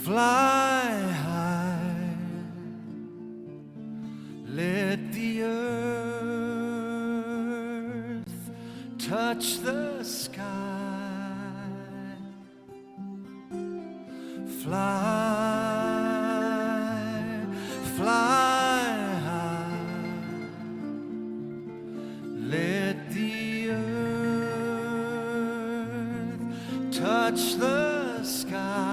Fly high, let the earth touch the sky. Fly, fly high, let the earth touch the sky.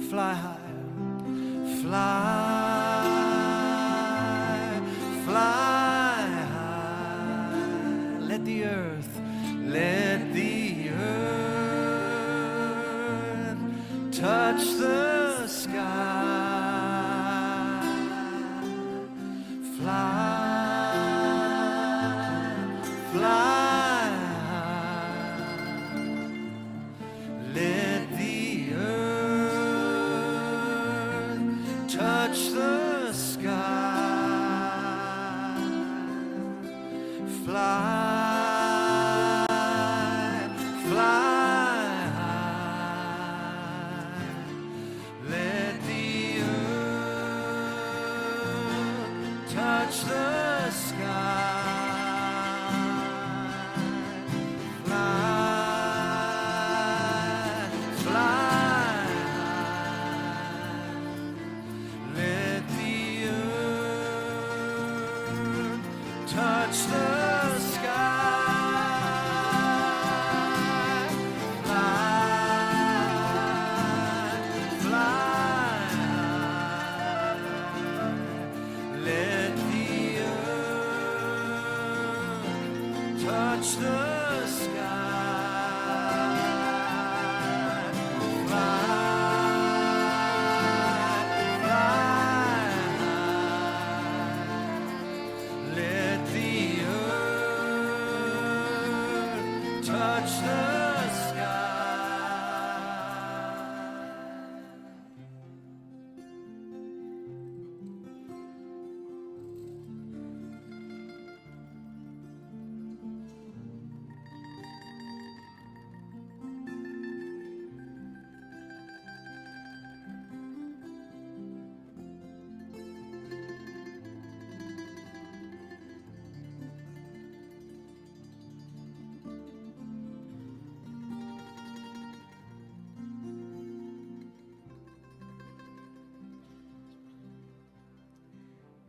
Fly high, fly, fly high, let the earth touch the sky. Fly, fly high, let the earth touch the sky. Fly, fly high, let the earth touch the sky. Fly, fly high, let the earth touch the sky. Fly, fly high, let the earth touch the sky. Fly, fly high, let the earth touch the sky.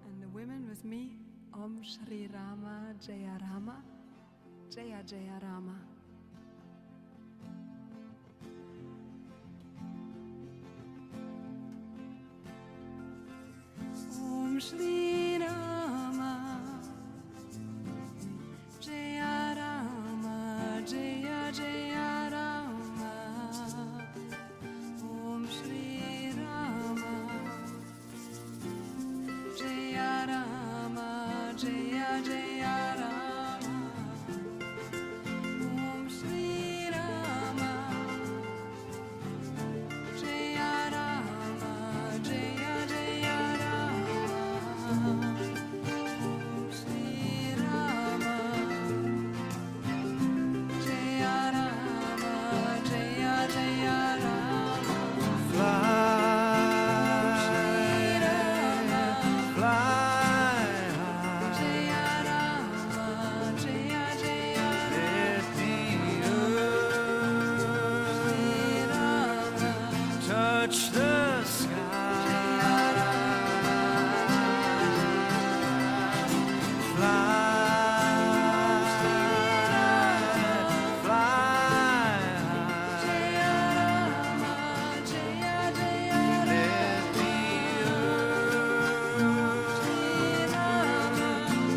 And the women with me, Om Shri Rama Jaya Rama, Jaya Jaya Rama. Om Shri Rama Jaya Rama, Jaya Jaya Rama. Om Shri Rama Jaya Rama, Jaya Jaya Rama. Om Shri Rama Jaya Rama, Jaya Jaya Rama. Om Shri Rama Jaya Rama, Jaya Jaya Rama. Fly, fly high, Jaya Rama, Jaya Jaya let the earth touch the sky. Fly, fly high, Jaya Jaya let the earth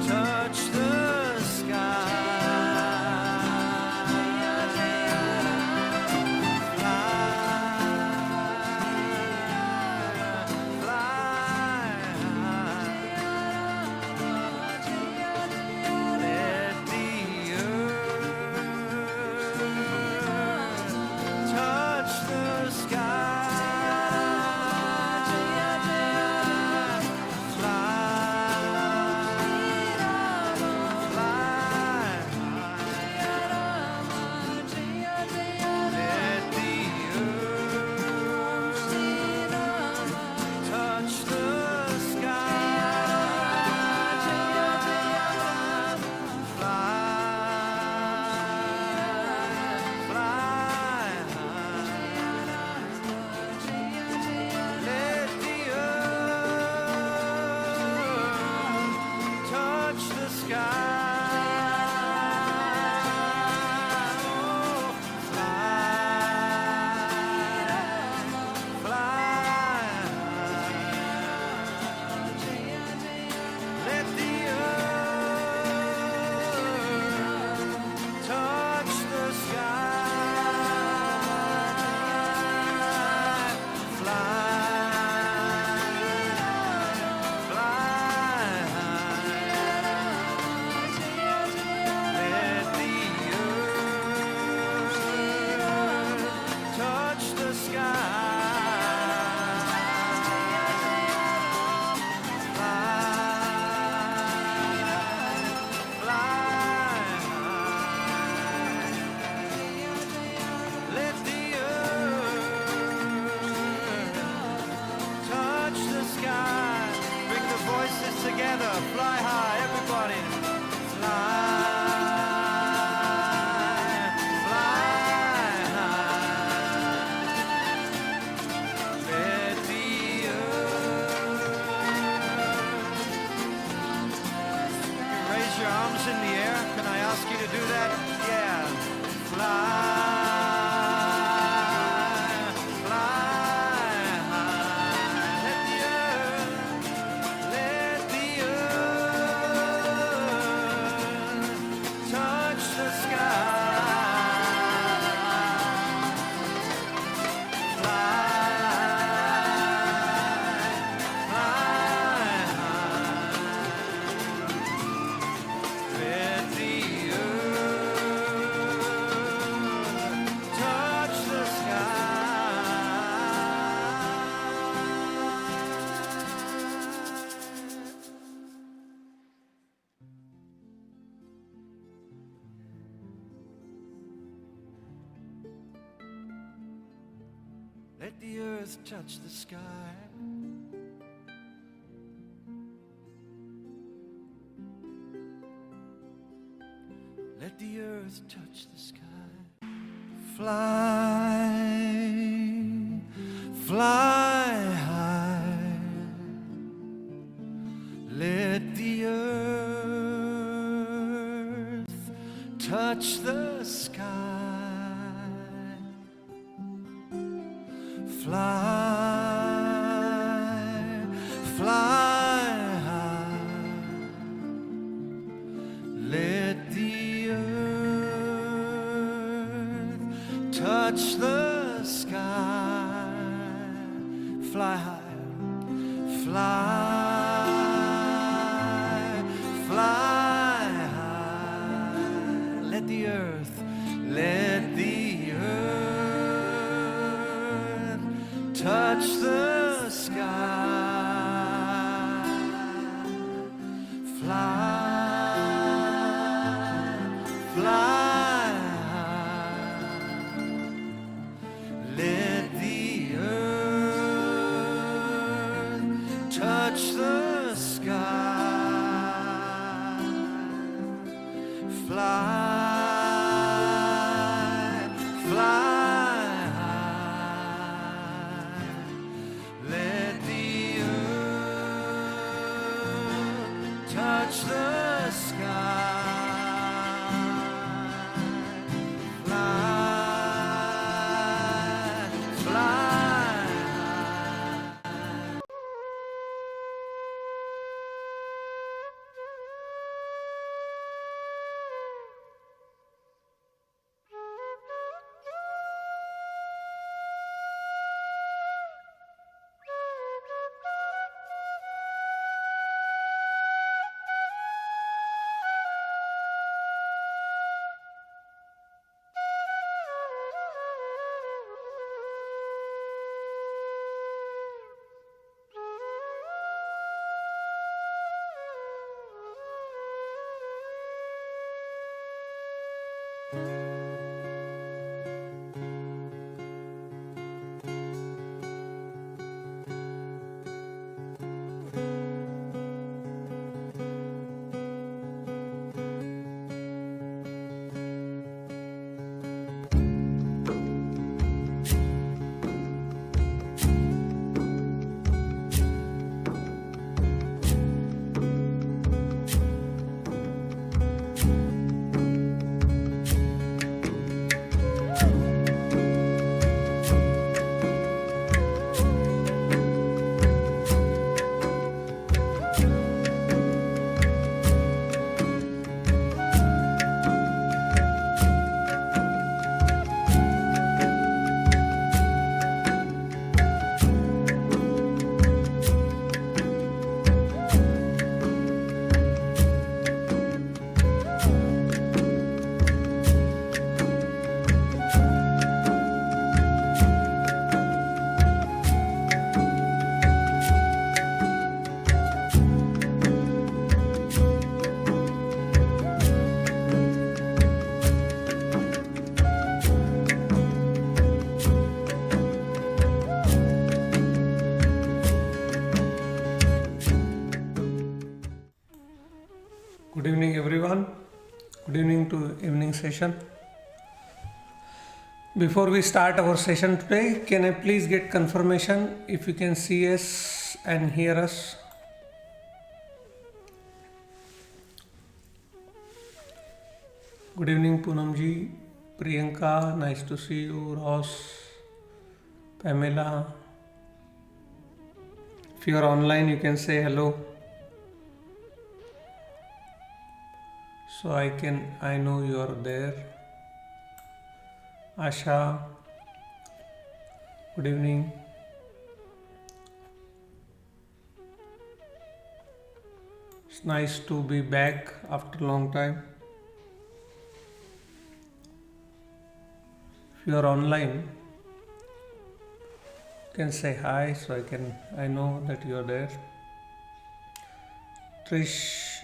touch the sky. Fly, Let the earth touch the sky. Let the earth touch the sky. Fly, fly high. Let the earth touch the sky. Fly, fly high. Let the earth touch the sky. Fly high, fly, fly high. Let the earth touch the sky. Fly, fly high. Let the earth touch the sky. Fly, fly high. Let the earth touch the sky. Fly, fly high. Good evening, everyone. Good evening to evening session. Before we start our session today, can I please get confirmation if you can see us and hear us? Good evening, Poonamji, Priyanka, nice to see you, Ross, Pamela. If you are online, you can say hello. So I know you are there. Asha, good evening. It's nice to be back after a long time. If you are online, you can say hi so I know that you are there. Trish,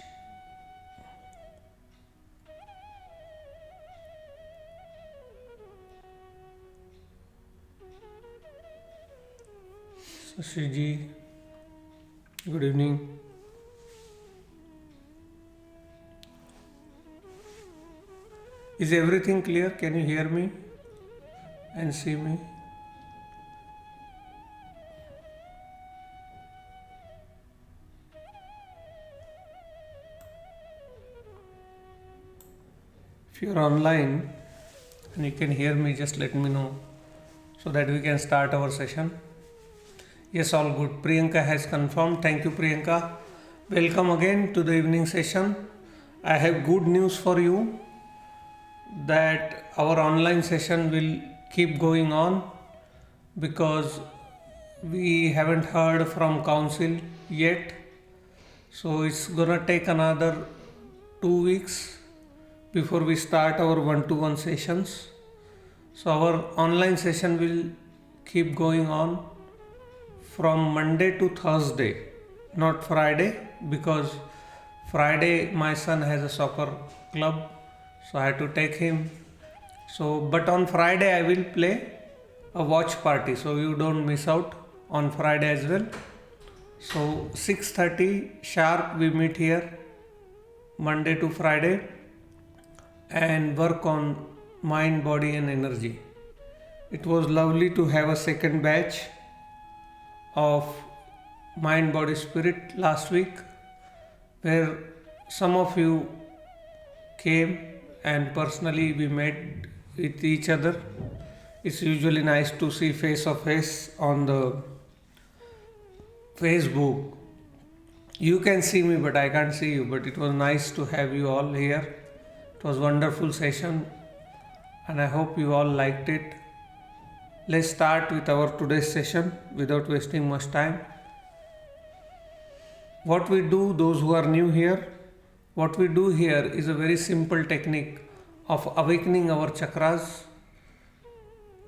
Shashiji, good evening. Is everything clear? Can you hear me and see me? If you are online and you can hear me, just let me know so that we can start our session. Yes, all good. Priyanka has confirmed. Thank you, Priyanka. Welcome again to the evening session. I have good news for you that our online session will keep going on because we haven't heard from council yet. So it's gonna take another 2 weeks before we start our one-to-one sessions. So our online session will keep going on from Monday to Thursday, not Friday, because Friday my son has a soccer club, so I had to take him. So, but on Friday I will play a watch party, so you don't miss out on Friday as well. So 6:30 sharp we meet here, Monday to Friday, and work on mind, body and energy. It was lovely to have a second batch of mind, body, spirit last week, where some of you came and personally we met with each other. It's usually nice to see face to face on the Facebook. You can see me but I can't see you, but it was nice to have you all here. It was wonderful session and I hope you all liked it. Let's start with our today's session without wasting much time. What we do, those who are new here, what we do here is a very simple technique of awakening our chakras.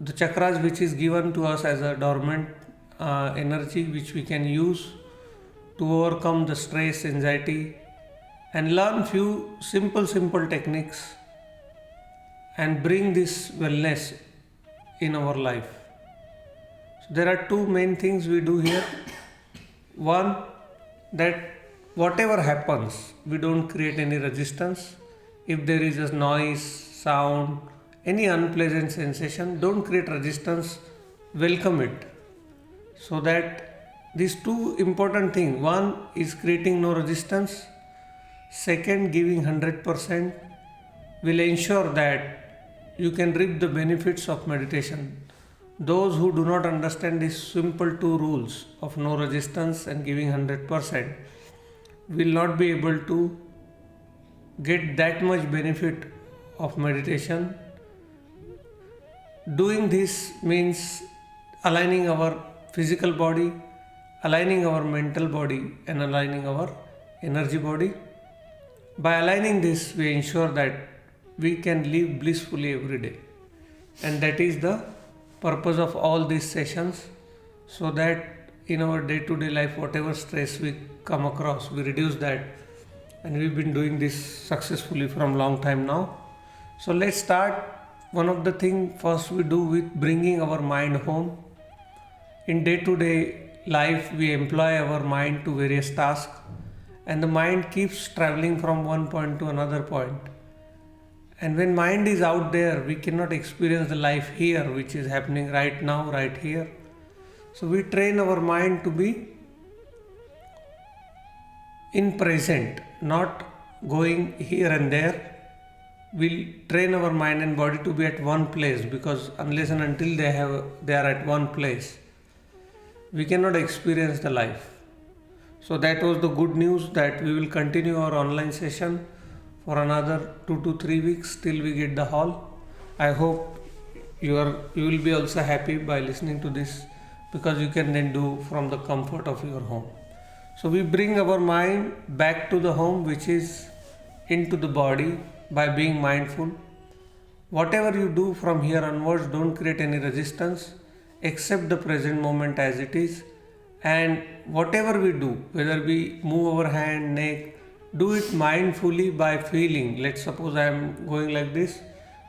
The chakras which is given to us as a dormant energy which we can use to overcome the stress, anxiety, and learn few simple techniques and bring this wellness in our life. So there are two main things we do here. One, that whatever happens, we don't create any resistance. If there is a noise, sound, any unpleasant sensation, don't create resistance, welcome it. So that these two important things, one is creating no resistance, second giving 100% will ensure that you can reap the benefits of meditation. Those who do not understand these simple two rules of no resistance and giving 100% will not be able to get that much benefit of meditation. Doing this means aligning our physical body, aligning our mental body and aligning our energy body. By aligning this, we ensure that we can live blissfully every day. And that is the purpose of all these sessions, so that in our day-to-day life, whatever stress we come across, we reduce that. And we've been doing this successfully from long time now. So let's start. One of the things first we do with bringing our mind home. In day-to-day life, we employ our mind to various tasks, and the mind keeps traveling from one point to another point. And when mind is out there, we cannot experience the life here, which is happening right now, right here. So we train our mind to be in present, not going here and there. We'll train our mind and body to be at one place, because unless and until they are at one place, we cannot experience the life. So that was the good news, that we will continue our online session for another 2 to 3 weeks till we get the hall. I hope you will be also happy by listening to this, because you can then do from the comfort of your home. So we bring our mind back to the home, which is into the body, by being mindful. Whatever you do from here onwards, don't create any resistance, accept the present moment as it is. And whatever we do, whether we move our hand, neck, do it mindfully by feeling. Let's suppose I am going like this,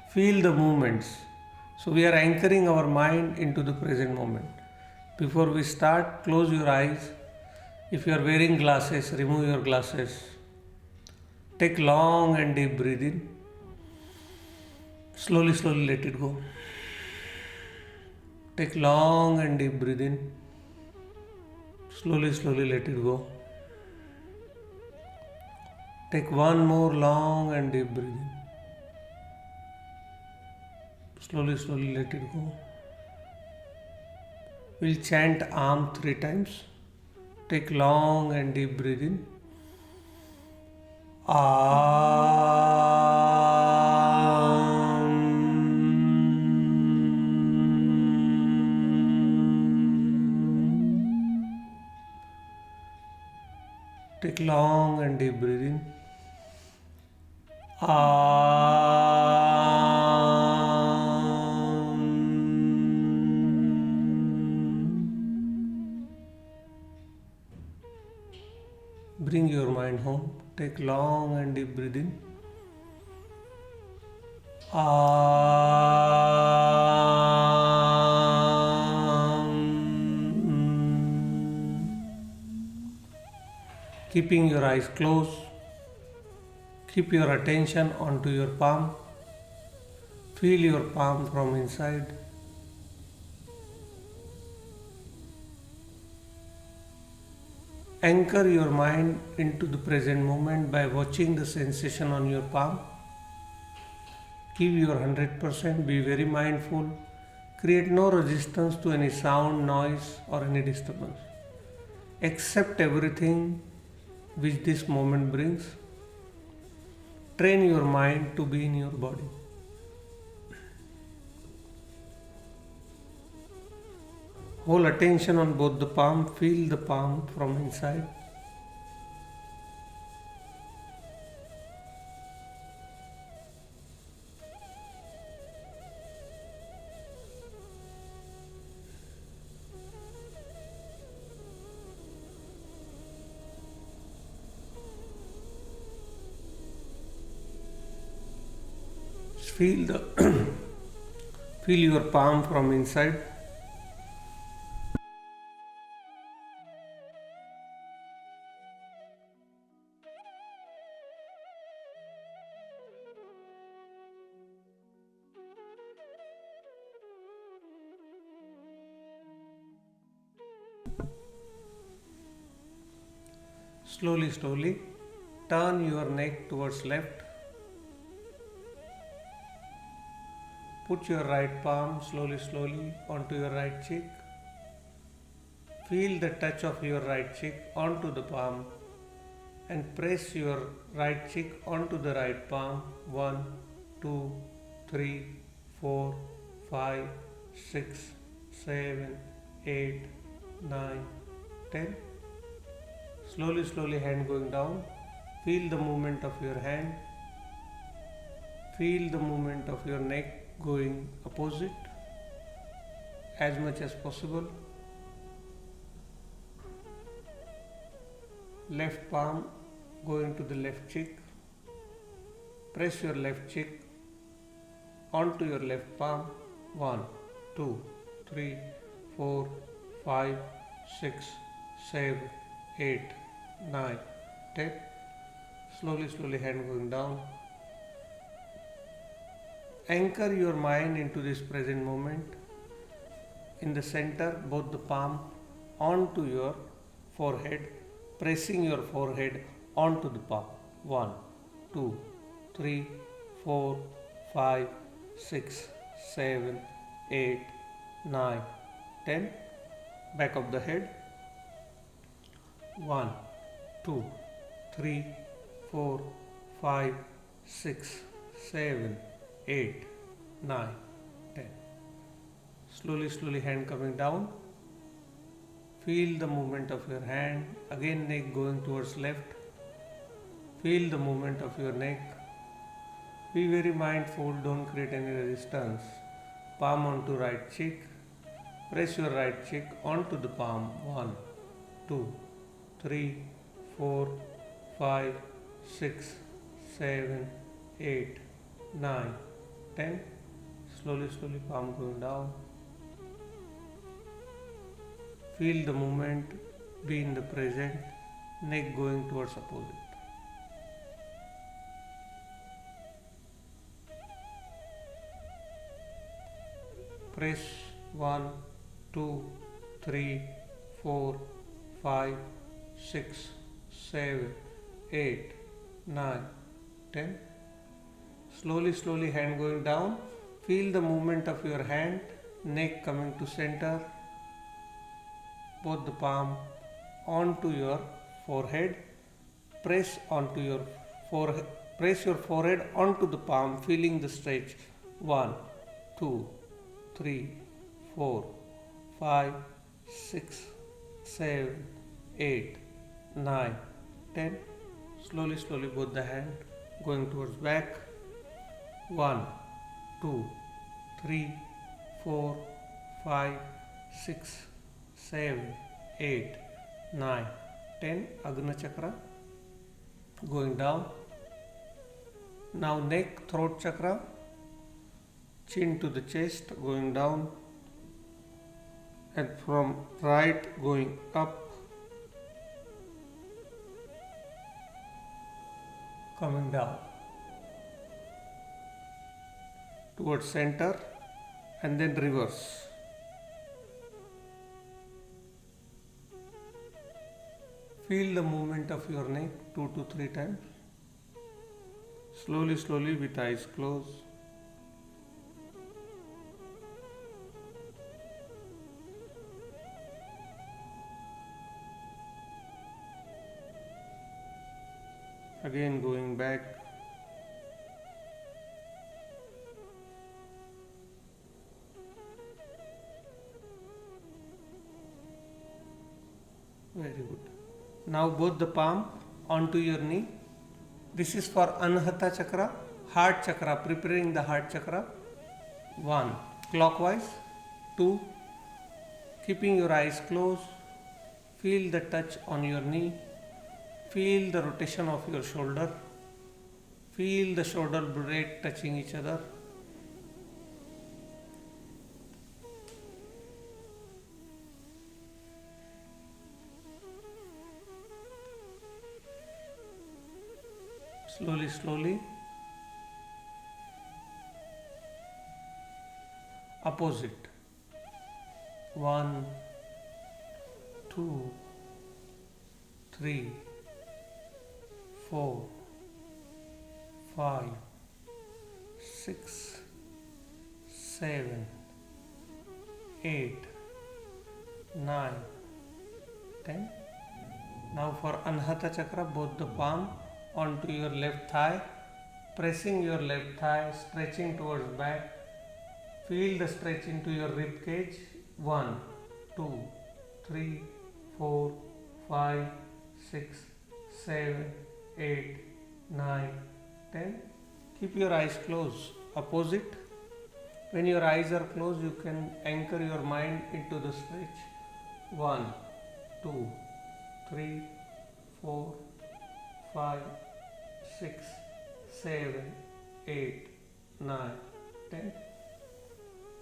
feel the movements. So we are anchoring our mind into the present moment. Before we start, close your eyes. If you are wearing glasses, remove your glasses. Take long and deep breath in. Slowly, slowly let it go. Take long and deep breath in. Slowly, slowly let it go. Take one more long and deep breath in. Slowly, slowly let it go. We'll chant Am 3 times. Take long and deep breath in. Take long and deep breath in. Bring your mind home. Take long and deep breath in. Keeping your eyes closed, keep your attention onto your palm. Feel your palm from inside. Anchor your mind into the present moment by watching the sensation on your palm. Give your 100%, be very mindful. Create no resistance to any sound, noise, or any disturbance. Accept everything which this moment brings. Train your mind to be in your body. Hold attention on both the palm. Feel the palm from inside. Feel the feel your palm from inside. Slowly, slowly turn your neck towards left. Put your right palm slowly, slowly onto your right cheek. Feel the touch of your right cheek onto the palm and press your right cheek onto the right palm. 1, 2, 3, 4, 5, 6, 7, 8, 9, 10. Slowly, slowly hand going down. Feel the movement of your hand. Feel the movement of your neck going opposite as much as possible. Left palm going to the left cheek. Press your left cheek onto your left palm. 1, 2, 3, 4, 5, 6, 7, 8, 9, 10. Slowly, slowly hand going down. Anchor your mind into this present moment. In the center, both the palm onto your forehead, pressing your forehead onto the palm. 1, 2, 3, 4, 5, 6, 7, 8, 9, 10. Back of the head. 1, 2, 3, 4, 5, 6, 7, 8, 9, 10. Slowly, slowly hand coming down. Feel the movement of your hand. Again neck going towards left. Feel the movement of your neck. Be very mindful, don't create any resistance. Palm onto right cheek. Press your right cheek onto the palm. 1, 2, 3, 4, 5, 6, 7, 8, 9, 10. Slowly, slowly palm going down. Feel the movement, be in the present, neck going towards opposite. Press 1, 2, 3, 4, 5, 6, 7, 8, 9, 10. Slowly, slowly hand going down. Feel the movement of your hand, neck coming to center, both the palm onto your forehead. Press onto your forehead. Press your forehead onto the palm, feeling the stretch. 1, 2, 3, 4, 5, 6, 7, 8, 9, 10. Slowly, slowly both the hand going towards back. 1, 2, 3, 4, 5, 6, 7, 8, 9, 10. Agna chakra going down. Now neck, throat chakra, chin to the chest going down, and from right going up, coming down towards center, and then reverse. Feel the movement of your neck 2 to 3 times. Slowly, slowly with eyes closed. Again going back. Very good. Now both the palm onto your knee. This is for Anahata chakra, heart chakra, preparing the heart chakra. 1. Clockwise. 2. Keeping your eyes closed. Feel the touch on your knee. Feel the rotation of your shoulder. Feel the shoulder blade touching each other. Slowly, slowly. Opposite. 1, 2, 3, 4, 5, 6, 7, 8, 9, 10. Now for Anahata chakra, both the palm onto your left thigh, pressing your left thigh, stretching towards back. Feel the stretch into your rib cage. 1, 2, 3, 4, 5, 6, 7, 8, 9, 10. Keep your eyes closed. Opposite. When your eyes are closed, you can anchor your mind into the stretch. 1, 2, 3, 4, 5, 6, 7, 8, 9, 10.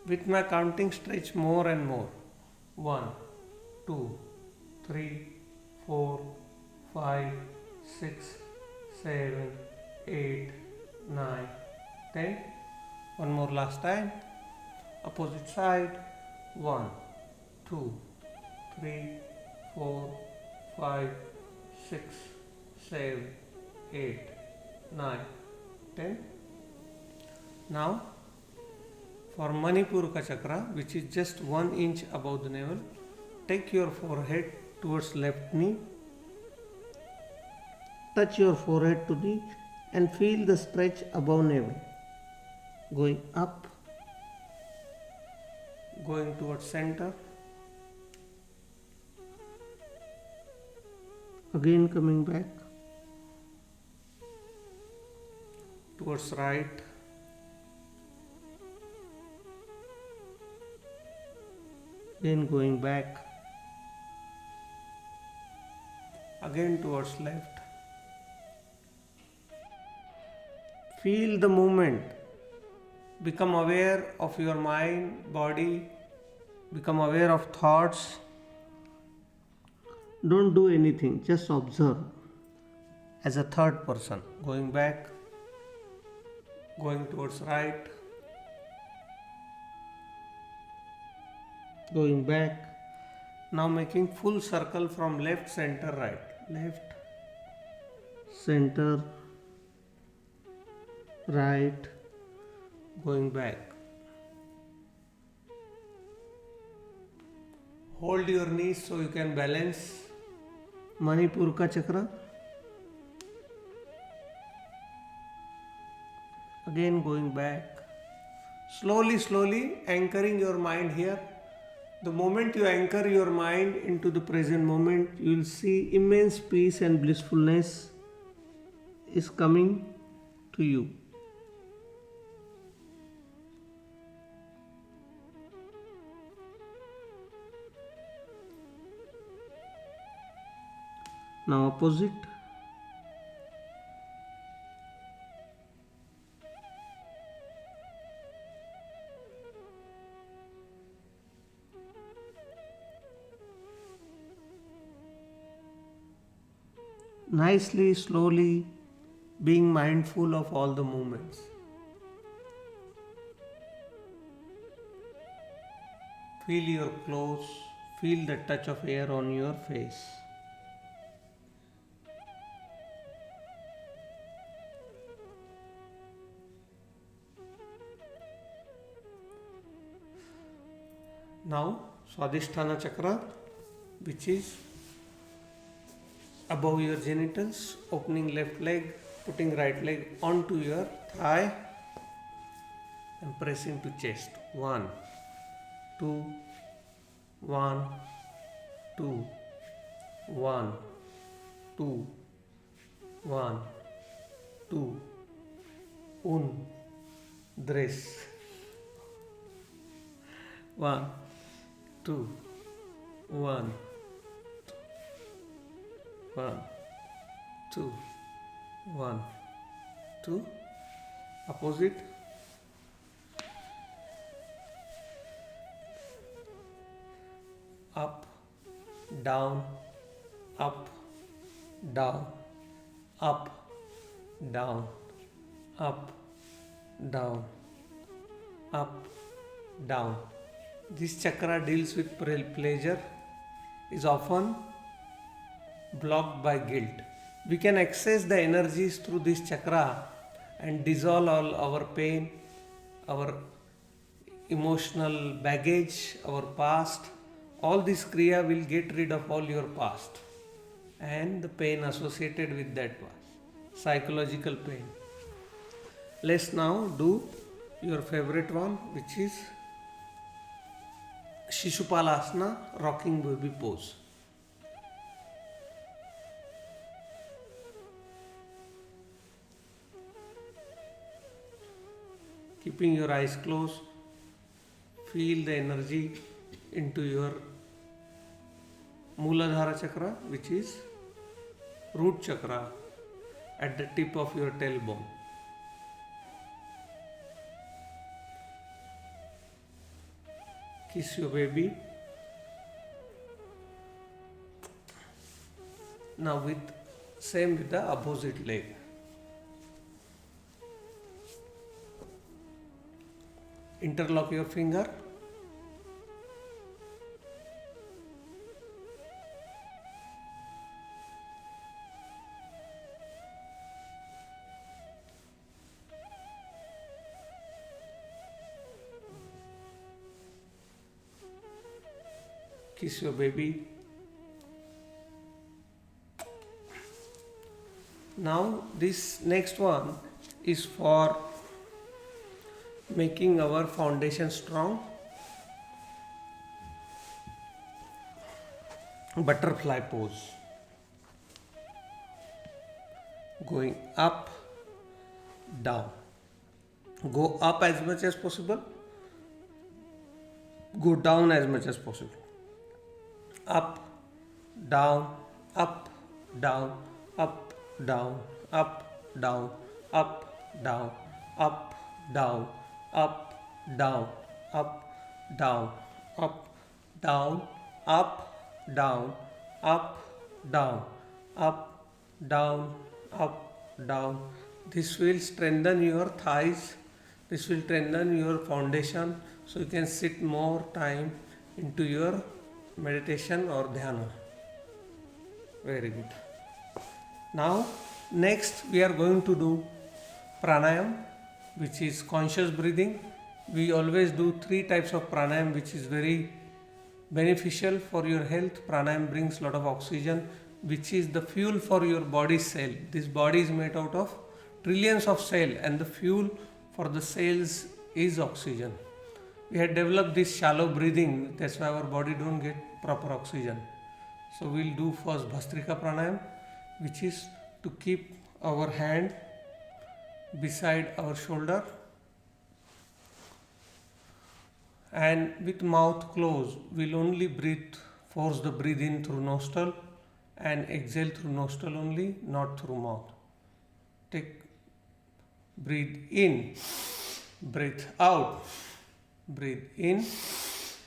With my counting, stretch more and more. 1, 2, 3, 4, 5, 6, 7, 8, 9, 10. One more last time. Opposite side. 1, 2, 3, 4, 5, 6, 7, 8, 9, 10. Now for Manipuraka chakra, which is just 1 inch above the navel, take your forehead towards left knee. Touch your forehead to knee and feel the stretch above navel. Going up, going towards center. Again coming back towards right. Then going back. Again towards left. Feel the movement. Become aware of your mind, body. Become aware of thoughts. Don't do anything, just observe. As a third person, going back, going towards right, going back. Now making full circle from left, center, right. Left, center, right, going back. Hold your knees so you can balance. Manipur ka chakra. Again going back. Slowly, slowly anchoring your mind here. The moment you anchor your mind into the present moment, you will see immense peace and blissfulness is coming to you. Now opposite. Nicely, slowly, being mindful of all the movements. Feel your clothes, feel the touch of air on your face. Now, Swadhisthana Chakra, which is above your genitals, opening left leg, putting right leg onto your thigh and pressing to chest. 1, 2, 1, 2, 1, 2, 1, 2, un, dress. 1, 2, 1, 1, 2, 1, 2. Opposite. Up, down, up, down, up, down, up, down, up, down. This chakra deals with pleasure, is often blocked by guilt. We can access the energies through this chakra and dissolve all our pain, our emotional baggage, our past. All this kriya will get rid of all your past and the pain associated with that past, psychological pain. Let's now do your favorite one, which is Shishupalasana, rocking baby pose. Keeping your eyes closed, feel the energy into your Mooladhara chakra, which is root chakra at the tip of your tailbone. Kiss your baby. Now same with the opposite leg. Interlock your finger. Kiss your baby. Now this next one is for making our foundation strong. Butterfly pose. Going up, down. Go up as much as possible. Go down as much as possible. Up, down, up, down, up, down, up, down, up, down, up, down, up, down, up, down, up, down, up, down, up, down, up, down, up, down. This will strengthen your thighs. This will strengthen your foundation, so you can sit more time into your meditation or dhyana. Very good. Now, next we are going to do pranayam, which is conscious breathing. We always do 3 types of pranayam, which is very beneficial for your health. Pranayam brings lot of oxygen, which is the fuel for your body cell. This body is made out of trillions of cells, and the fuel for the cells is oxygen. We had developed this shallow breathing, that's why our body don't get proper oxygen. So we'll do first Bhastrika Pranayam, which is to keep our hand beside our shoulder and with mouth closed. We'll only force the breathe in through nostril and exhale through nostril only, not through mouth. Breathe in, breathe out, breathe in,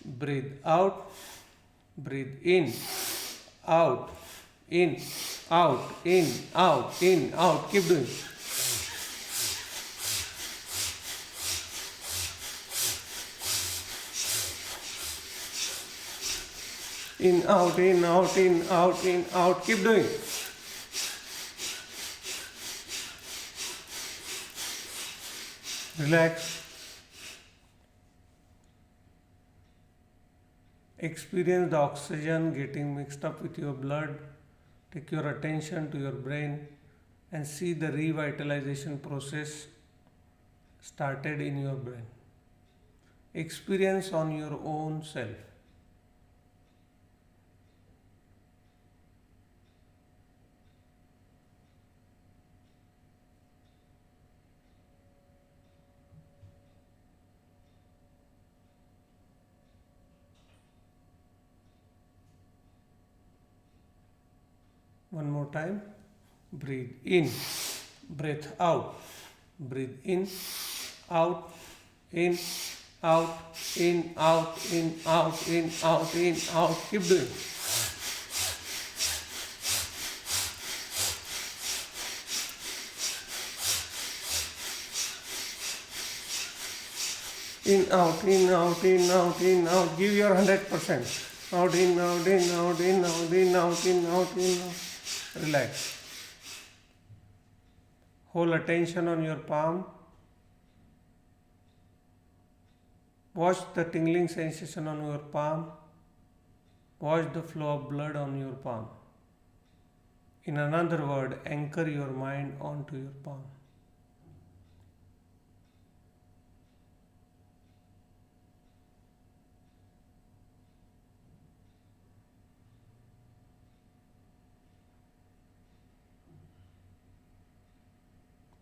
breathe out, breathe in, out, in, out, in, out, in, out. Keep doing. In, out, in, out, in, out, in, out. Keep doing. Relax. Experience the oxygen getting mixed up with your blood. Take your attention to your brain and see the revitalization process started in your brain. Experience on your own self. One more time. Breathe in, breathe out, breathe in, out, in, out, in, out, in, out, in, out, in, out. Keep doing. In, out, in, out, in, out, in, out. Give your 100%. Out, in, out, in, out, in, out, in, out, in, out, in, out. Relax. Hold attention on your palm. Watch the tingling sensation on your palm. Watch the flow of blood on your palm. In another word, anchor your mind onto your palm.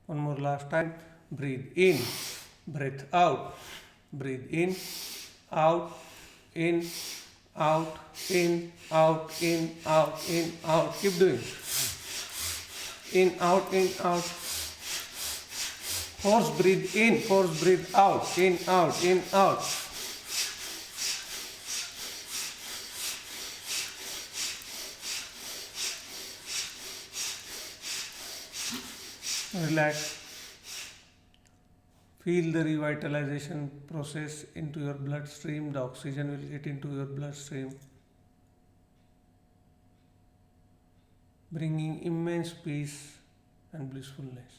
One more last time. Breathe in, breathe out, breathe in, out, in, out, in, out, in, out, in, out. Keep doing. In, out, in, out. Force breathe in, force breathe out, in, out, in, out. Relax. Feel the revitalization process into your bloodstream. The oxygen will get into your bloodstream, bringing immense peace and blissfulness.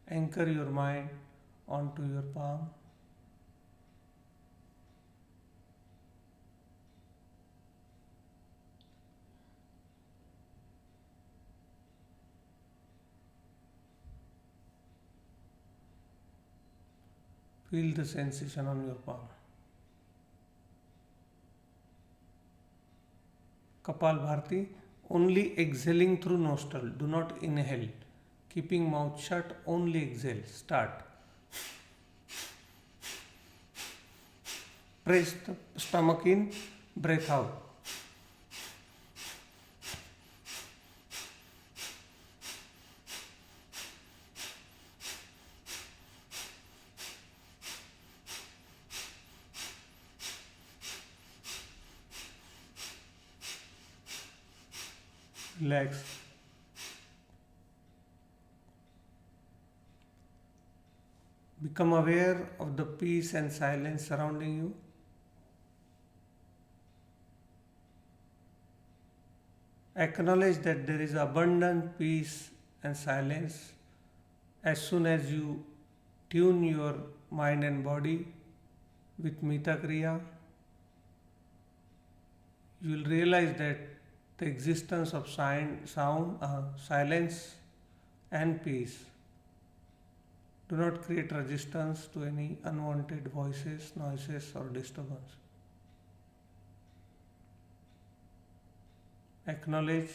Anchor your mind onto your palm. Feel the sensation on your palm. Kapalbhati, only exhaling through nostril. Do not inhale. Keeping mouth shut, only exhale. Start. Press the stomach in, breath out. Relax. Become aware of the peace and silence surrounding you. Acknowledge that there is abundant peace and silence as soon as you tune your mind and body with Mita Kriya. You will realize that the existence of silence and peace do not create resistance to any unwanted voices, noises, or disturbance. Acknowledge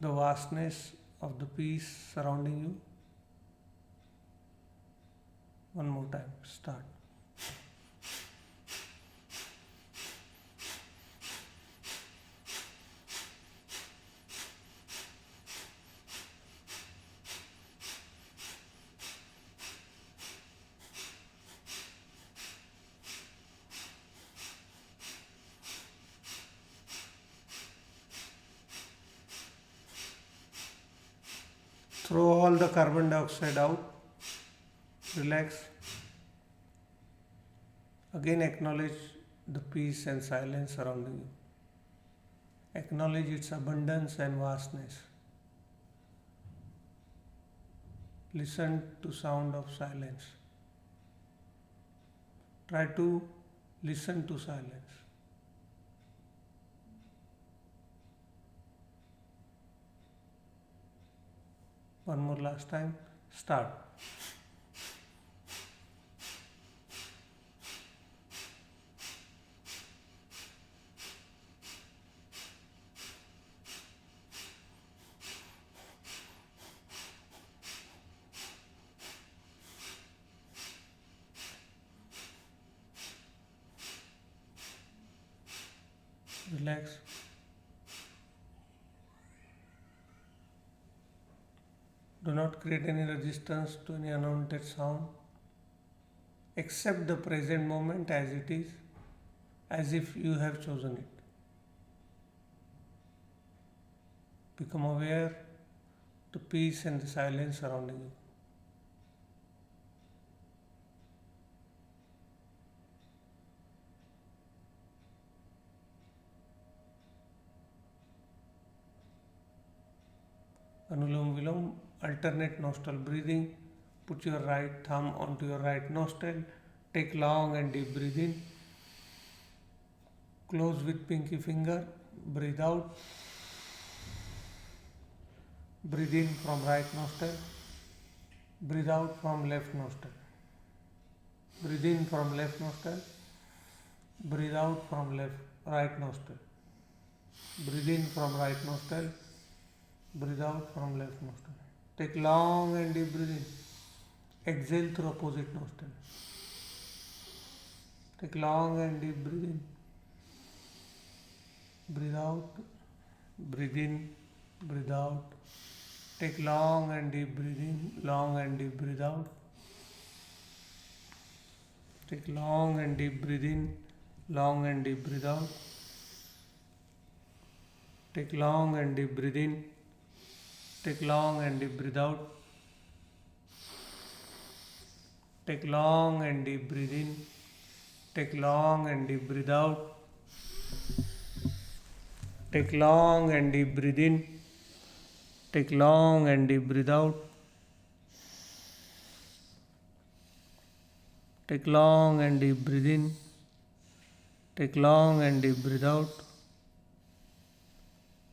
the vastness of the peace surrounding you. One more time. Start. Throw all the carbon dioxide out. Relax. Again, acknowledge the peace and silence surrounding you. Acknowledge its abundance and vastness. Listen to sound of silence. Try to listen to silence. One more last time. Start. Relax. Do not create any resistance to any unwanted sound. Accept the present moment as it is, as if you have chosen it. Become aware to peace and the silence surrounding you. Anulom Vilom, alternate nostril breathing. Put your right thumb onto your right nostril. Take long and deep breath in. Close with pinky finger. Breathe out. Breathe in from right nostril. Breathe out from left nostril. Breathe in from left nostril. Breathe out from right nostril. Breathe in from right nostril. Breathe out from left nostril. Take long and deep breath in. Exhale through opposite nostril. Take long and deep breath in. Breathe out. Breathe in. Breathe out. Take long and deep breath in. Long and deep breathe out. Take long and deep breath in. Long and deep breathe out. Take long and deep breath in. Take long and deep breathe out. Take long and deep breathe in. Take long and deep breathe out. Take long and deep breathe in. Take long and deep breathe out. Take long and deep breathe in. Take long and deep breathe out.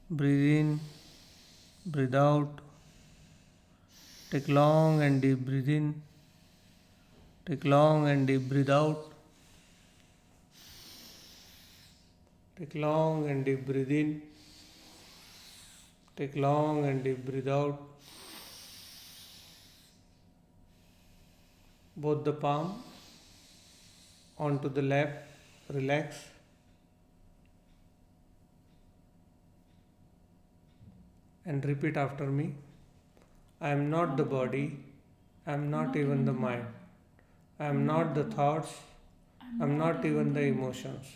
Breathe in. Breathe out. Take long and deep breathe in. Take long and deep breathe out. Take long and deep breathe in. Take long and deep breathe out. Both the palm onto the lap. Relax. And repeat after me. I am not the body. I am not even the mind. I am not the thoughts. I am not even the emotions.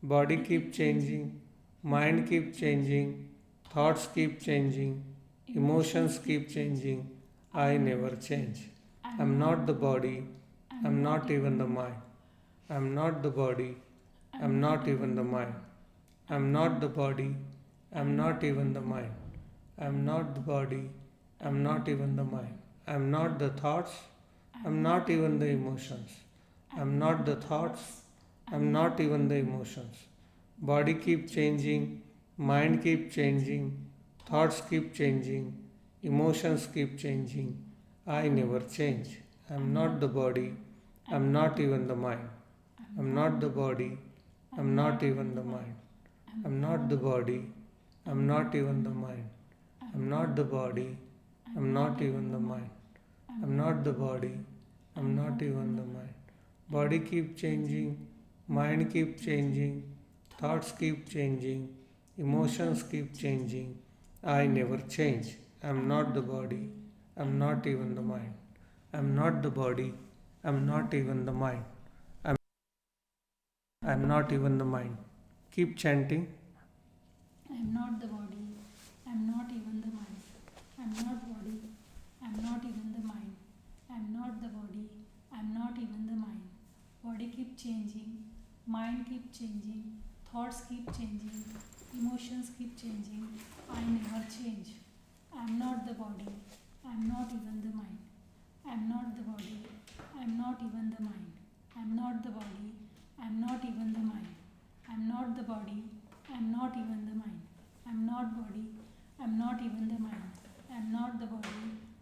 Body keep changing. Mind keep changing. Thoughts keep changing, emotions keep changing. I never change. I'm not the body, I'm not even the mind. I'm not the body, I'm not even the mind. I'm not the body, I'm not even the mind. I'm not the body, I'm not even the mind. I'm not the thoughts, I'm not even the emotions. I'm not the thoughts, I'm not even the emotions. Body keep changing, mind keep changing, thoughts keep changing, emotions keep changing. I never change. I'm not the body, I'm not even the mind. I'm not the body, I'm not even the mind. I'm not the body, I'm not even the mind. I'm not the body, I'm not even the mind. I'm not the body, I'm not even the mind. Body keep changing, mind keep changing, thoughts keep changing, emotions keep changing. I never change. I'm not the body, I'm not even the mind. I'm not the body, I'm not even the mind. I'm not even the mind. Keep chanting. I am not the body, I am not even the mind. I am not body, I am not even the mind. I am not the body, I am not even the mind. Body keep changing, mind keep changing, thoughts keep changing, emotions keep changing. I never change. I am not the body, I am not even the mind. I am not the body, I am not even the mind. I am not the body, I am not even the mind. I am not the body, I am not even the mind. I am not body, I am not even the mind. I am not the body,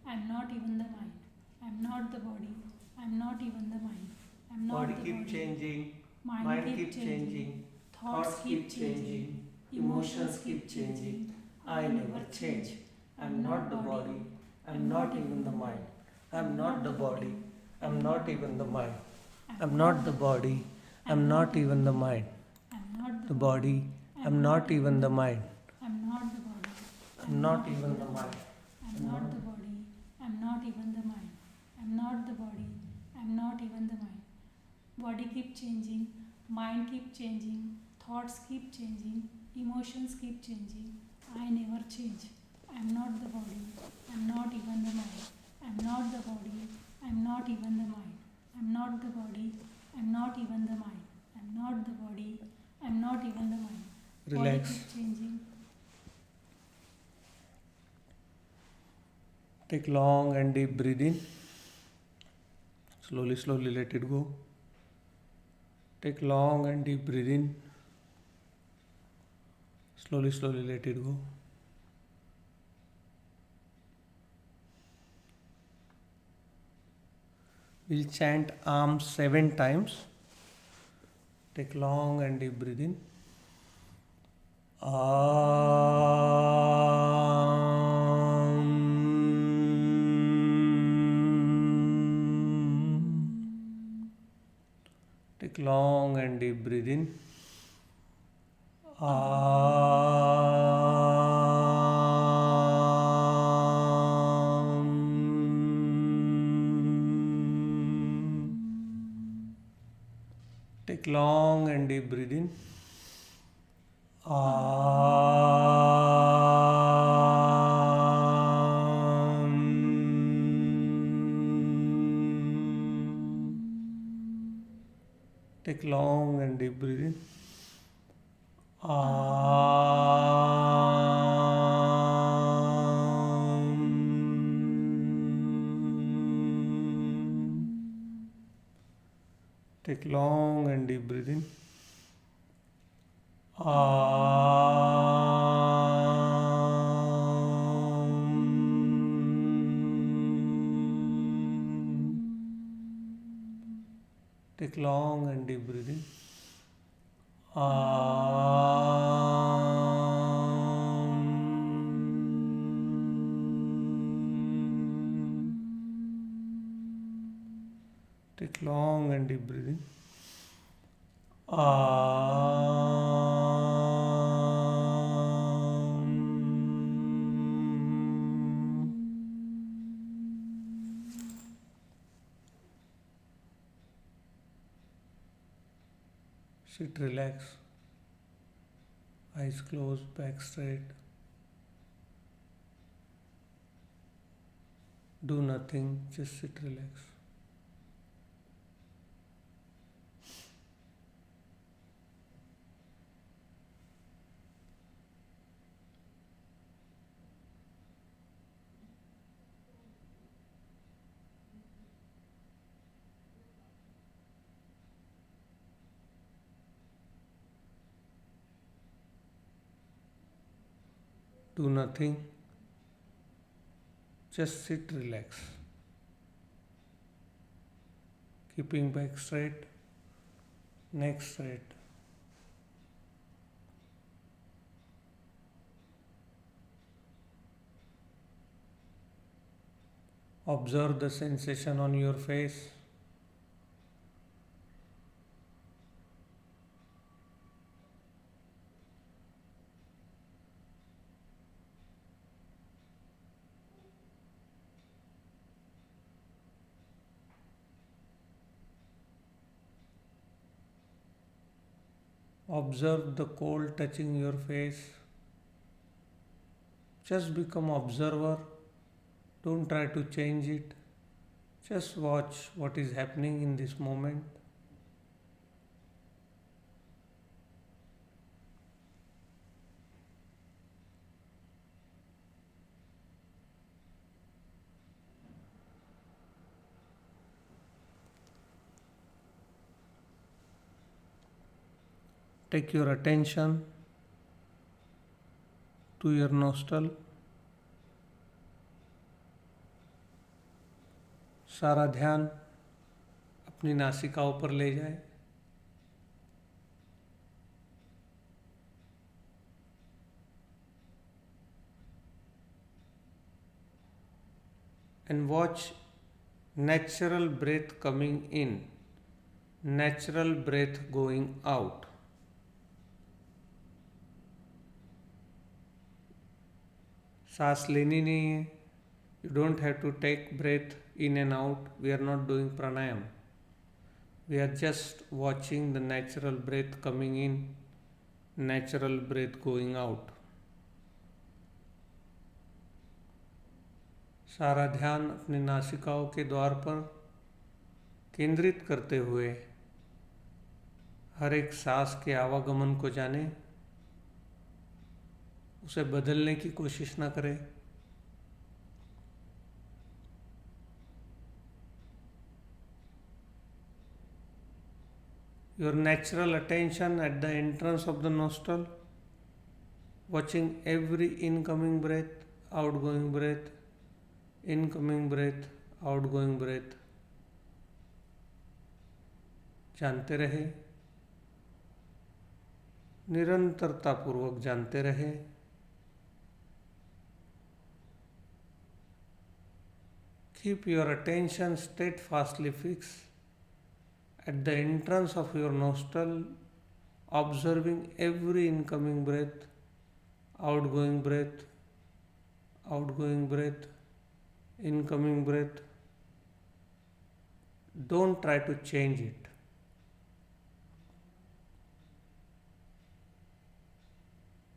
I am not even the mind. I am not the body, I am not even the mind. I am not Body the keep body, changing, mind keep changing, thoughts keep changing, emotions keep changing. I never change. I'm not the body, I'm not even the mind. I'm not the body, I'm not even the mind. I'm not the body, I'm not even the mind. I am not The body, I'm not even the mind. I am not the body, I'm not even the mind. I am not the body, I am not even the mind. I am not the body, I am not even the mind. Body keep changing, mind keep changing, thoughts keep changing, emotions keep changing. I never change. I am not the body, I am not even the mind. I am not the body, I am not even the mind. I am not the body, I am not even the mind. I am not the body, I am not even the mind. Relax. Body keep changing. Take long and deep breath in. Slowly, slowly let it go. Take long and deep breath in. Slowly, slowly let it go. We'll chant arms 7 times. Take long and deep breath in. Take long and deep breath in. Take long and deep breath in. Take long and deep breath in. Take long and deep breath in. Take long and deep breath in. Take long and deep breath in. Sit relax. Eyes closed, back straight. Do nothing, just sit, relax. Do nothing, just sit, relax. Keeping back straight, neck straight. Observe the sensation on your face. Observe the cold touching your face. Just become observer. Don't try to change it. Just watch what is happening in this moment. Take your attention to your nostril. सारा ध्यान अपनी नासिकाओं पर ले जाए. And watch natural breath coming in, natural breath going out. सांस लेनी नहीं है. You don't have to take breath in and out. We are not doing pranayam. We are just watching the natural breath coming in, natural breath going out. सारा ध्यान अपने नासिकाओं के द्वार पर केंद्रित करते हुए हर एक सांस के आवागमन को जाने. उसे बदलने की कोशिश न करें. Your natural attention at the entrance of the nostril, watching every incoming breath, outgoing breath, incoming breath, outgoing breath. जानते रहे, निरंतरता पूर्वक जानते रहे. Keep your attention steadfastly fixed at the entrance of your nostril, observing every incoming breath, outgoing breath, outgoing breath, incoming breath. Don't try to change it.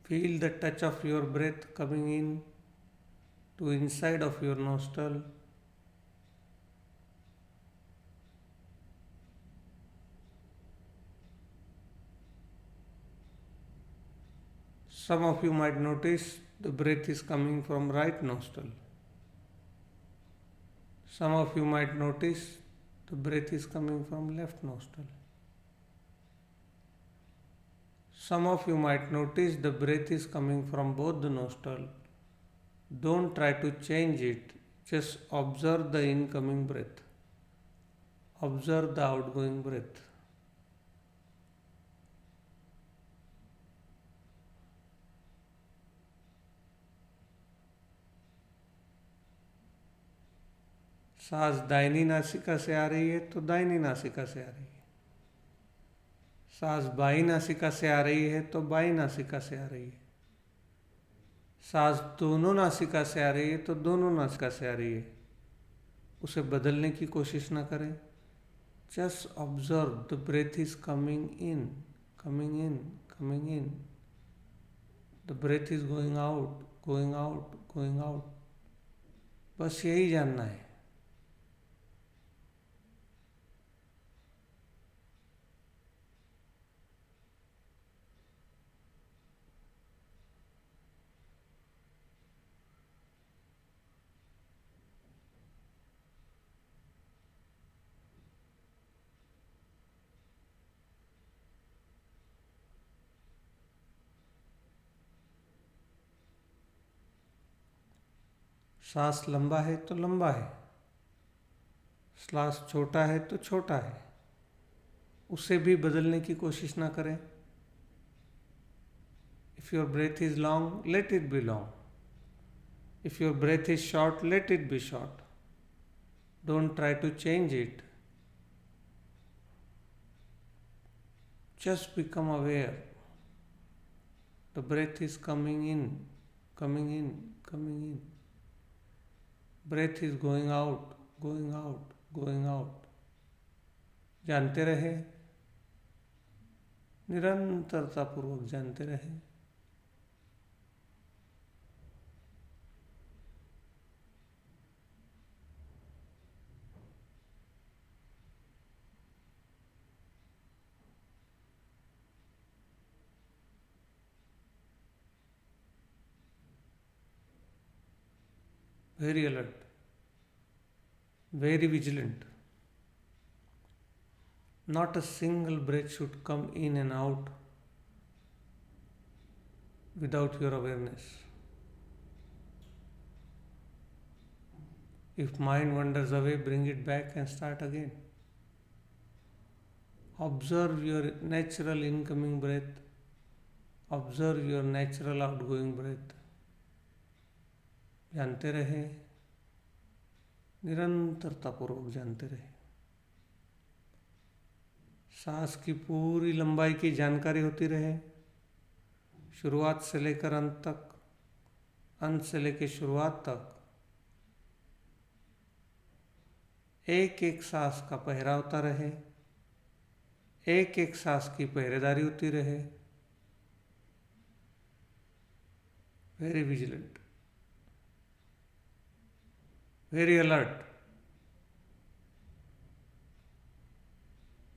Feel the touch of your breath coming in to inside of your nostril. Some of you might notice the breath is coming from right nostril. Some of you might notice the breath is coming from left nostril. Some of you might notice the breath is coming from both the nostrils. Don't try to change it. Just observe the incoming breath. Observe the outgoing breath. सांस दाहिनी नासिका से आ रही है तो दाहिनी नासिका से आ रही है. सांस बाईं नासिका से आ रही है तो बाईं नासिका से आ रही है. सांस दोनों नासिका से आ रही है तो दोनों नासिका से आ रही है. उसे बदलने की कोशिश ना करें. Just observe the breath is coming in, coming in, coming in. The breath is going out, going out, going out. बस यही जानना है। सांस लंबा है तो लंबा है, सांस छोटा है तो छोटा है, उसे भी बदलने की कोशिश ना करें। If your breath is long, let it be long. If your breath is short, let it be short. Don't try to change it. Just become aware. The breath is coming in, coming in, coming in. Breath is going out, going out, going out. जानते रहे, निरंतरता पूर्वक जानते रहे। Very alert, very vigilant. Not a single breath should come in and out without your awareness. If mind wanders away, bring it back and start again. Observe your natural incoming breath. Observe your natural outgoing breath. जानते रहे, निरंतरतापूर्वक जानते रहे। सांस की पूरी लंबाई की जानकारी होती रहे, शुरुआत से लेकर अंत तक, अंत से लेकर शुरुआत तक। एक एक सांस का पहरा होता रहे, एक एक सांस की पहरेदारी होती रहे। Very vigilant, very alert.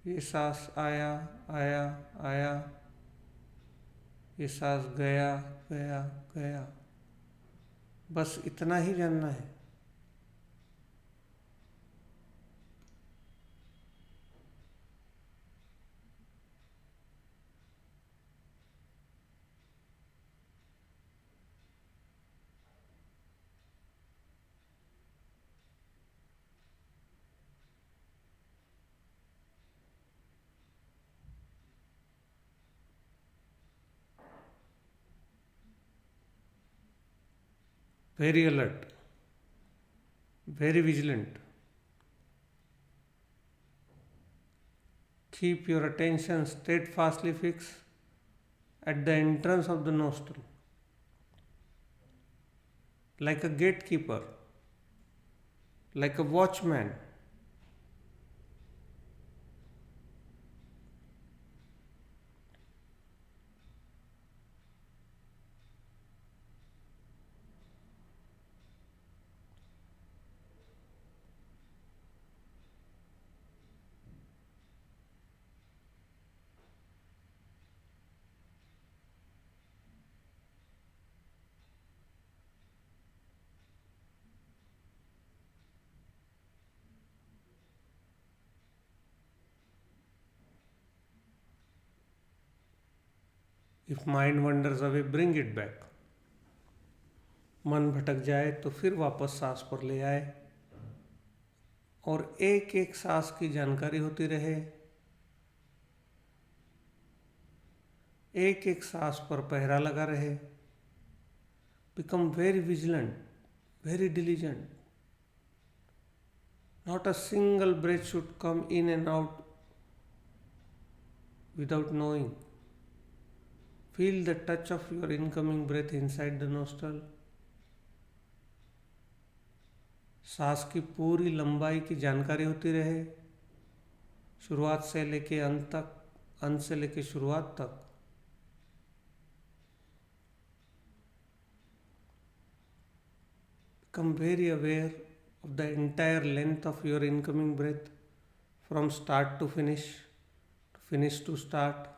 ये सांस आया आया आया, ये सांस गया गया गया, बस इतना ही जानना है। Very alert, very vigilant. Keep your attention steadfastly fixed at the entrance of the nostril, like a gatekeeper, like a watchman. If mind wanders away, bring it back. मन भटक जाए तो फिर वापस सांस पर ले आए और एक एक सांस की जानकारी होती रहे, एक एक सांस पर पहरा लगा रहे। Become very vigilant, very diligent. Not a single breath should come in and out without knowing. Feel the touch of your incoming breath inside the nostril. सांस की पूरी लंबाई की जानकारी होती रहे, शुरुआत से लेके अंत तक, अंत से लेके शुरुआत तक। Become very aware of the entire length of your incoming breath from start to finish to start.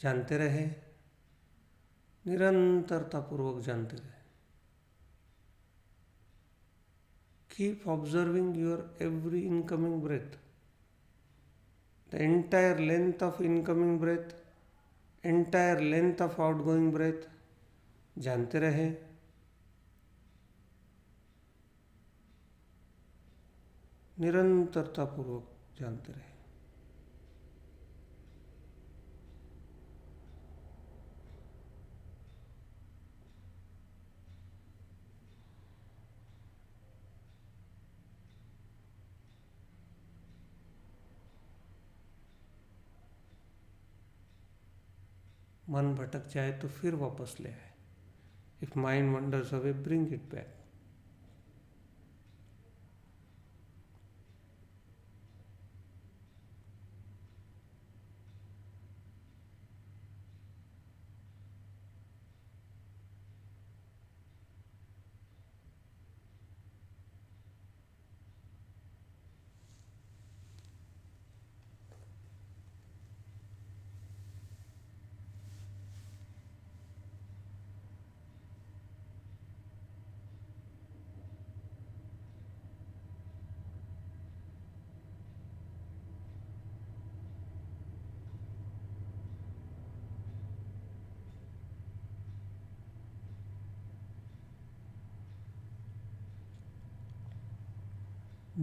जानते रहे, निरंतरतापूर्वक जानते रहे. Keep observing your every incoming breath. The entire length of incoming breath, entire length of outgoing breath. जानते रहे. निरंतरतापूर्वक जानते रहे. मन भटक जाए तो फिर वापस ले आए. If mind wanders away, bring it back.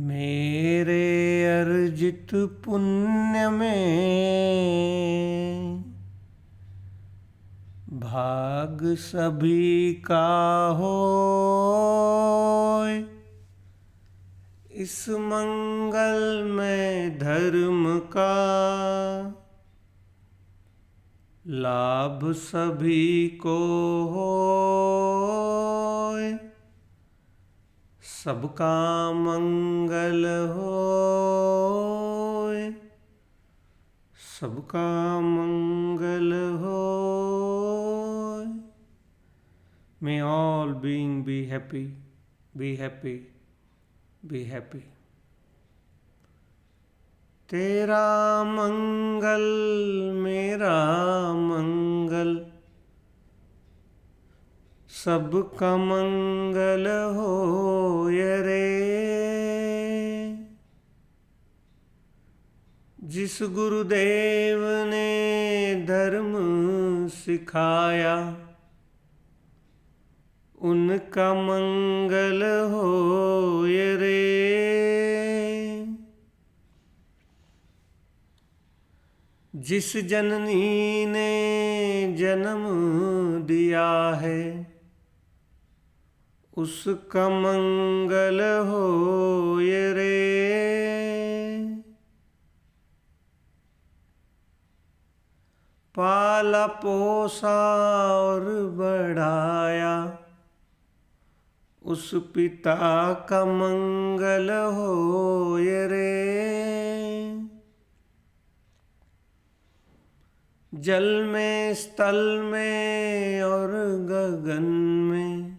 मेरे अर्जित पुण्य में भाग सभी का होय. इस मंगल में धर्म का लाभ सभी को होय. सबका मंगल होय, सबका मंगल होय. May all being be happy, be happy, be happy. तेरा मंगल मेरा मंगल, सबका मंगल होय रे. जिस गुरुदेव ने धर्म सिखाया, उनका मंगल होय रे. जिस जननी ने जन्म दिया है, उसका मंगल होय रे. पाला पोसा और बढ़ाया, उस पिता का मंगल होय रे. जल में स्थल में और गगन में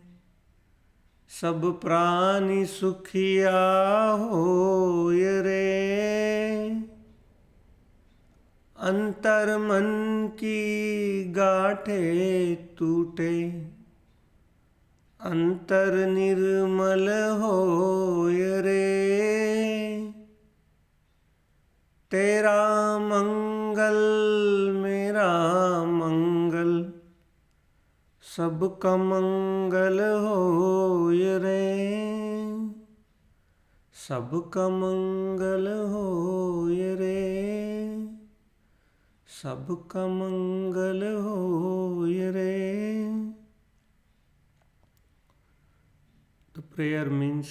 सब प्राणी सुखिया होय रे. अंतर मन की गाठे टूटे, अंतर निर्मल होय रे. तेरा मंगल मेरा मंगल, सबका मंगल होय रे. सबका मंगल होय रे. सबका मंगल होय रे. The prayer means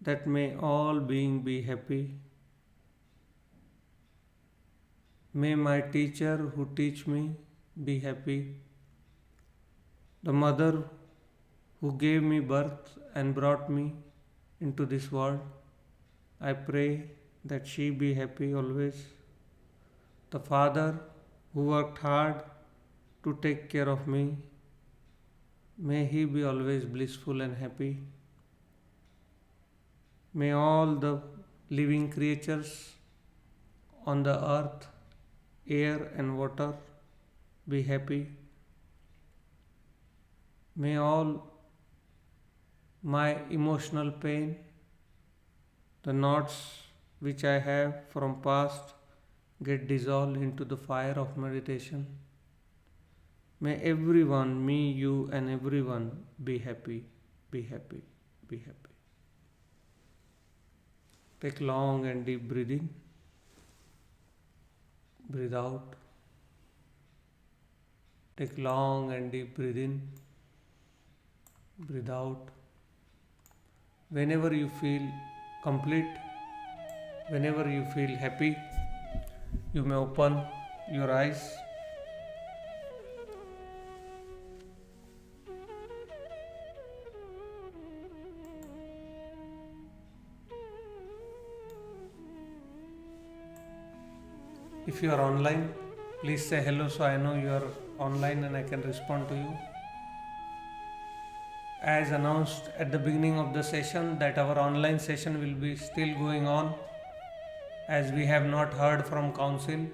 that may all being be happy. May my teacher who teach me be happy. The mother who gave me birth and brought me into this world, I pray that she be happy always. The father who worked hard to take care of me, May he be always blissful and happy. May all the living creatures on the earth, air and water be happy. May all my emotional pain, the knots which I have from past, get dissolved into the fire of meditation. May everyone, me, you and everyone be happy, be happy, be happy. Take long and deep breathing. Breathe out. Take long and deep breath in. Breathe out. Whenever you feel complete, whenever you feel happy, you may open your eyes. If you are online, please say hello so I know you are online and I can respond to you. As announced at the beginning of the session that our online session will be still going on as we have not heard from council.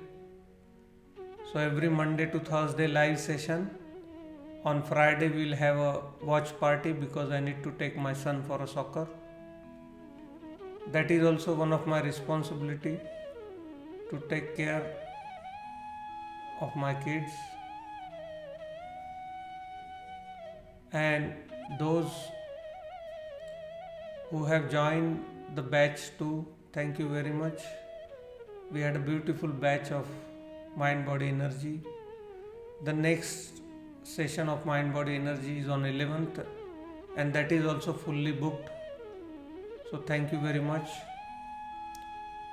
So every Monday to Thursday live session. On Friday we will have a watch party because I need to take my son for a soccer. That is also one of my responsibility, to take care of my kids. And those who have joined the batch too, thank you very much. We had a beautiful batch of Mind Body Energy. The next session of Mind Body Energy is on 11th and that is also fully booked. So thank you very much.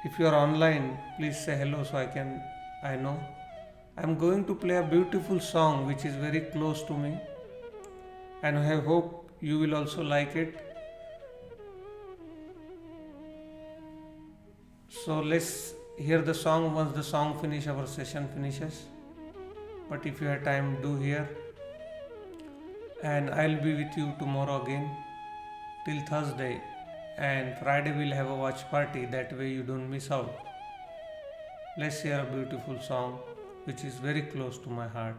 If you are online, please say hello so I know. I am going to play a beautiful song which is very close to me and I hope you will also like it. So let's hear the song. Once the song finishes, our session finishes. But if you have time, do hear. And I'll be with you tomorrow again till Thursday. And Friday we'll have a watch party, that way you don't miss out. Let's hear a beautiful song which is very close to my heart.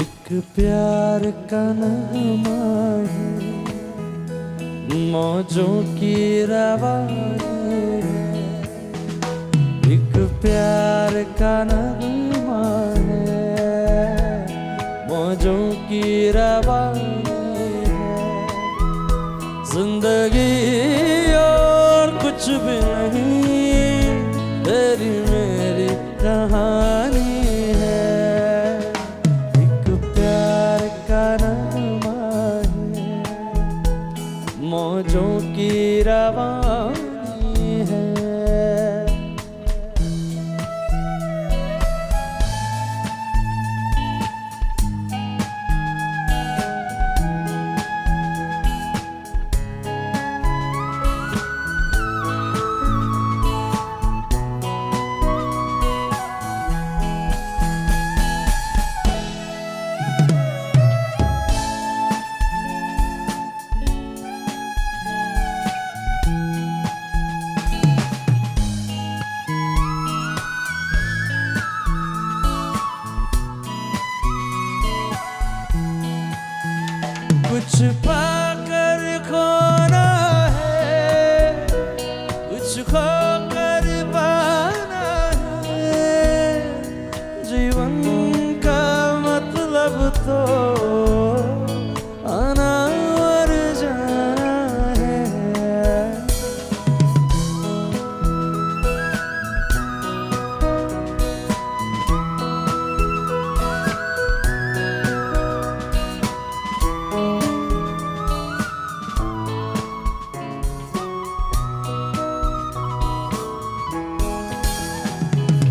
एक प्यार का नगमा है, मौजों की रवानी है। एक प्यार का नगमा है, मौजों की रवानी है। जिंदगी और कुछ भी नहीं, तेरी मेरी कहानी है। मौजों की रवानी है। कुछ पाकर खोना है, कुछ खोकर पाना है। जीवन का मतलब तो आना और जाना है।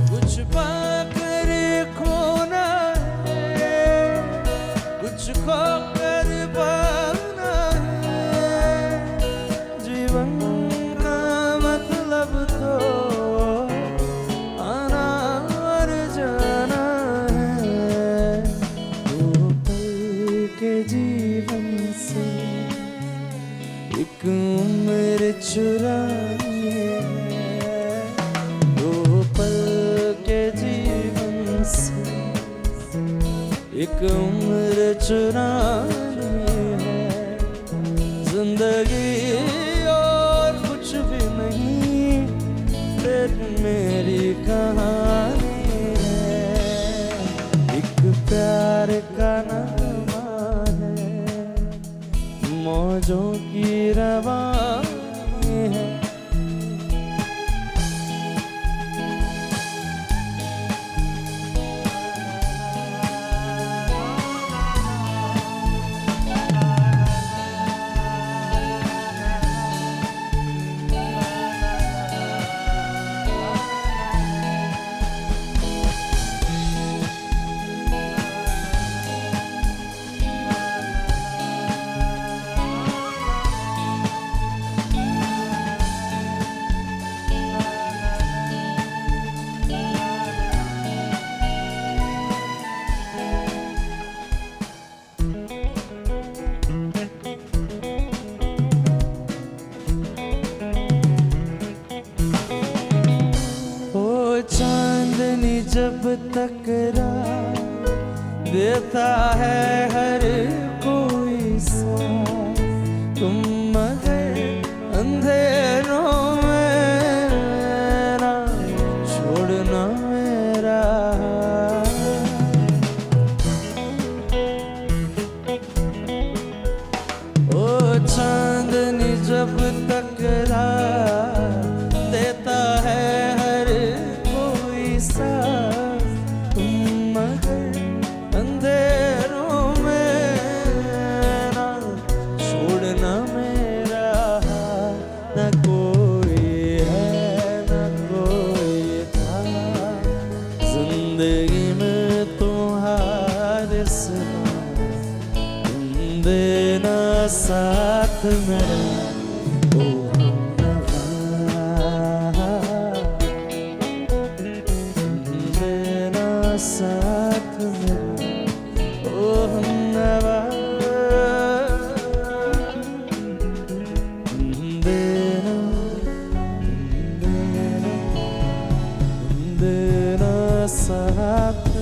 कुछ पाकर खोना है, कुछ खोकर पाना है। जीवन का मतलब तो आना और जाना है। दो पल के जीवन से एक उम्र चुरानी है। दो पल के जीवन से एक उम्र चुरानी है। जिंदगी और कुछ भी नहीं, तेरी मेरी कहानी है। एक प्यार का नामा है, मौजों की रवानी है। चांदनी जब टकराए देता है हर कोई साथ, तुम मगर अंधेरों में ना छोड़ना मेरा हाथ। ओ चांदनी जब टकराए देता है तुम मगर अंधेरों में ना छोड़ना मेरा हाथ। न कोई है न कोई था जिंदगी में तुम्हारे सिवा, तुम देना साथ मेरा। साथ मेरा ओ हमनवा, देना साथ।